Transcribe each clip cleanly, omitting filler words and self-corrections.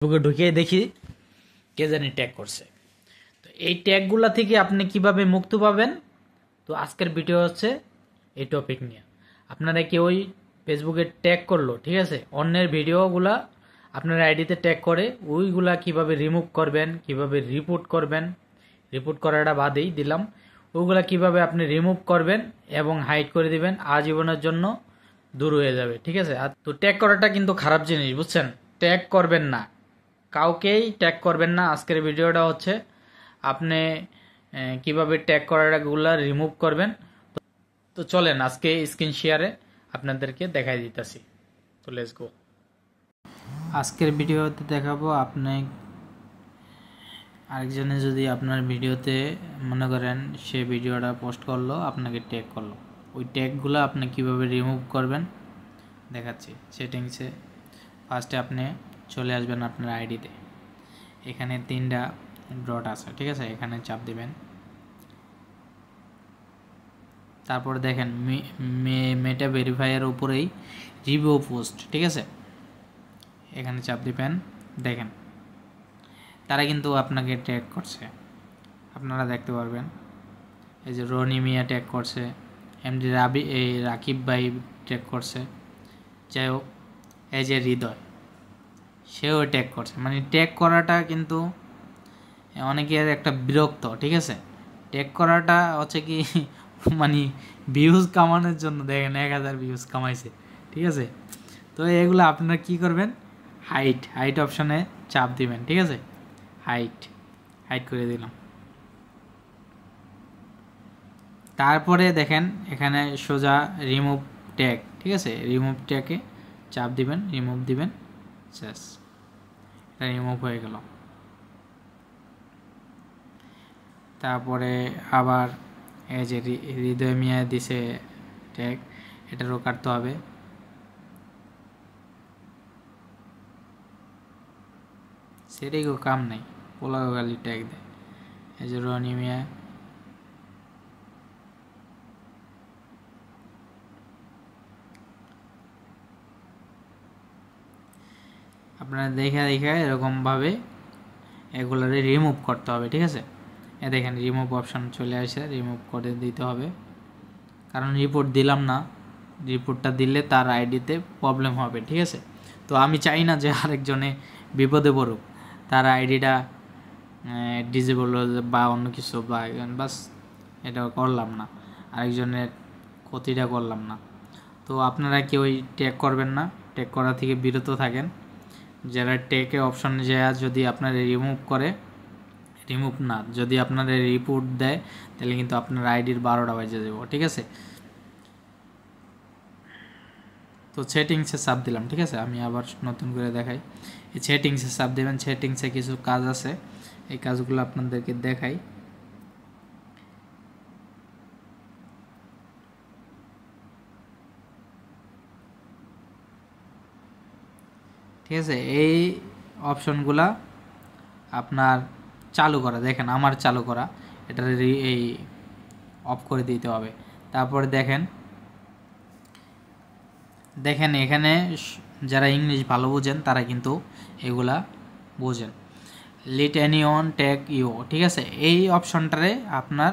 ফেসবুকে ঢুকে দেখি কে জানি ট্যাগ করছে। তো এই ট্যাগগুলা থেকে আপনি কিভাবে মুক্তি পাবেন, তো আজকের ভিডিও হচ্ছে এই টপিক নিয়ে। আপনারা কেউই ফেসবুকে ট্যাগ করলো, ঠিক আছে, অন্যের ভিডিওগুলা আপনার আইডিতে ট্যাগ করে, ওইগুলা কিভাবে রিমুভ করবেন, কিভাবে রিপোর্ট করবেন, রিপোর্ট করাটা বাদেই দিলাম, ওইগুলা কিভাবে আপনি রিমুভ করবেন এবং হাইড করে দিবেন, আজীবনের জন্য দূর হয়ে যাবে, ঠিক আছে। আর তো ট্যাগ করাটা কিন্তু খারাপ জিনিস, বুঝছেন। ট্যাগ করবেন না, কাউকেই ট্যাগ করবেন না। আজকের ভিডিওটা হচ্ছে আপনি কিভাবে ট্যাগ করাগুলা রিমুভ করবেন। তো চলেন আজকে স্ক্রিন শেয়ারে আপনাদেরকে দেখাই দিতেছি। তো লেটস গো। আজকের ভিডিওতে দেখাবো আপনি আরেকজনে যদি আপনার ভিডিওতে মনে করেন সে ভিডিওটা পোস্ট করলো, আপনাকে ট্যাগ করলো, ওই ট্যাগগুলো আপনি কিভাবে রিমুভ করবেন দেখাচ্ছি। সেটিংসে ফার্স্টে আপনি চলে আসবেন আপনার আইডিতে, এখানে 3টা ডট আছে, ঠিক আছে, এখানে চাপ দিবেন। তারপর দেখেন মেটা ভেরিফাইয়ের উপরেই রিভিউ পোস্ট, ঠিক আছে, এখানে চাপ দিবেন। দেখেন তারা কিন্তু আপনাকে ট্যাগ করছে, আপনারা দেখতে পারবেন। এই যে রনি মিয়া ট্যাগ করছে, এমডি রাকিব ভাই ট্যাগ করছে, যাই হোক, এই যে হৃদয় সেও ট্যাগ করছে। মানে ট্যাগ করাটা কিন্তু অনেকের একটা বিরক্ত, ঠিক আছে। ট্যাগ করাটা হচ্ছে কি মানে ভিউজ কামানোর জন্য। দেখেন 1000 ভিউজ কামাইছে, ঠিক আছে। তো এগুলো আপনারা কি করবেন, হাইট অপশানে চাপ দিবেন, ঠিক আছে। হাইট করে দিলাম। তারপরে দেখেন এখানে সোজা রিমুভ ট্যাগ, ঠিক আছে, রিমুভ ট্যাগে চাপ দিবেন, রিমুভ দিবেন, শেষ, এটা রিমুভ হয়ে গেল। তারপরে আবার এই যে হৃদয় মিয়া দিছে ট্যাগ, এটারও কাটতে হবে। সেটাই কাম নাই, পোলাও গালি ট্যাগ দেয়। এই যে রনি মিয়া, আপনারা দেখে এরকমভাবে এগুলোরে রিমুভ করতে হবে, ঠিক আছে। এ দেখেন রিমুভ অপশান চলে আসে, রিমুভ করে দিতে হবে, কারণ রিপোর্ট দিলাম না, রিপোর্টটা দিলে তার আইডিতে প্রবলেম হবে, ঠিক আছে। তো আমি চাই না যে আরেকজনে বিপদে পড়ুক, তার আইডিটা ডিজেবল বা অন্য কিছু, বা বাস এটা করলাম না, আরেকজনের ক্ষতিটা করলাম না। তো আপনারা কেউই ট্যাগ করবেন না, ট্যাগ করা থেকে বিরত থাকেন। যারা ট্যাগে অপশানে যায় যদি আপনার রিমুভ না, যদি আপনার রিপোর্ট দেয়, তাহলে কিন্তু আপনার আইডির 12টা বাজে যাব, ঠিক আছে। তো সেটিংসে চাপ দিলাম, ঠিক আছে। আমি আবার নতুন করে দেখাই, এই সেটিংসে চাপ দেবেন। সেটিংসে কিছু কাজ আছে, এই কাজগুলো আপনাদেরকে দেখাই। ঠিক আছে, এই অপশনগুলা আপনার চালু করা, দেখেন আমার চালু করা, এটা এই অফ করে দিতে হবে। তারপরে দেখেন এখানে যারা ইংলিশ ভালো বোঝেন তারা কিন্তু এগুলা বোঝেন। লিট অন ট্যাগ ইউ, ঠিক আছে, এই অপশনটারে আপনার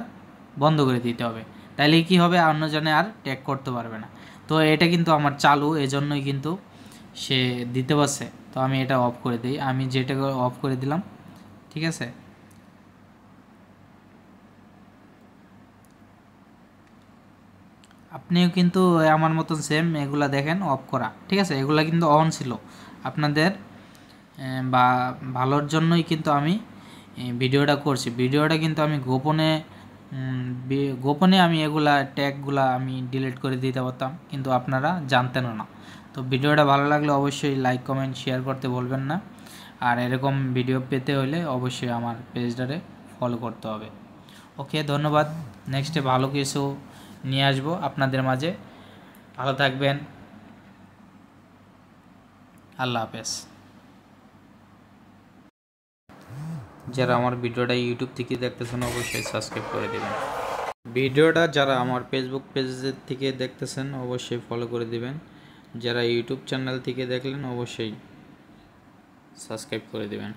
বন্ধ করে দিতে হবে, তাইলে কি হবে, অন্যজনে আর ট্যাগ করতে পারবে না। তো এটা কিন্তু আমার চালু, এজন্যই কিন্তু সে দিতে পারছে। তো আমি এটা অফ করে দিই, আমি যেটা অফ করে দিলাম, ঠিক আছে। আপনিও কিন্তু আমার মতন সেম এগুলা দেখেন অফ করা, ঠিক আছে। এগুলা কিন্তু অন ছিল, আপনাদের বা ভালোর জন্যই কিন্তু আমি ভিডিওটা করছি। ভিডিওটা কিন্তু আমি গোপনে আমি এগুলা ট্যাগগুলা আমি ডিলিট করে দিতে পারতাম, কিন্তু আপনারা জানতেনও না। তো ভিডিওটা ভালো লাগলে অবশ্যই লাইক কমেন্ট শেয়ার করতে বলবেন না। আর এরকম ভিডিও পেতে হলে অবশ্যই আমার পেজটারে ফলো করতে হবে। ওকে, ধন্যবাদ। নেক্সটে ভালো কিছু নিয়ে আসবো আপনাদের মাঝে। ভালো থাকবেন, আল্লাহ হাফেজ। যারা আমার ভিডিওটা ইউটিউব থেকে দেখতেছেন অবশ্যই সাবস্ক্রাইব করে দেবেন। ভিডিওটা যারা আমার ফেসবুক পেজের থেকে দেখতেছেন অবশ্যই ফলো করে দিবেন। যারা ইউটিউব চ্যানেল থেকে দেখলেন অবশ্যই সাবস্ক্রাইব করে দেবেন।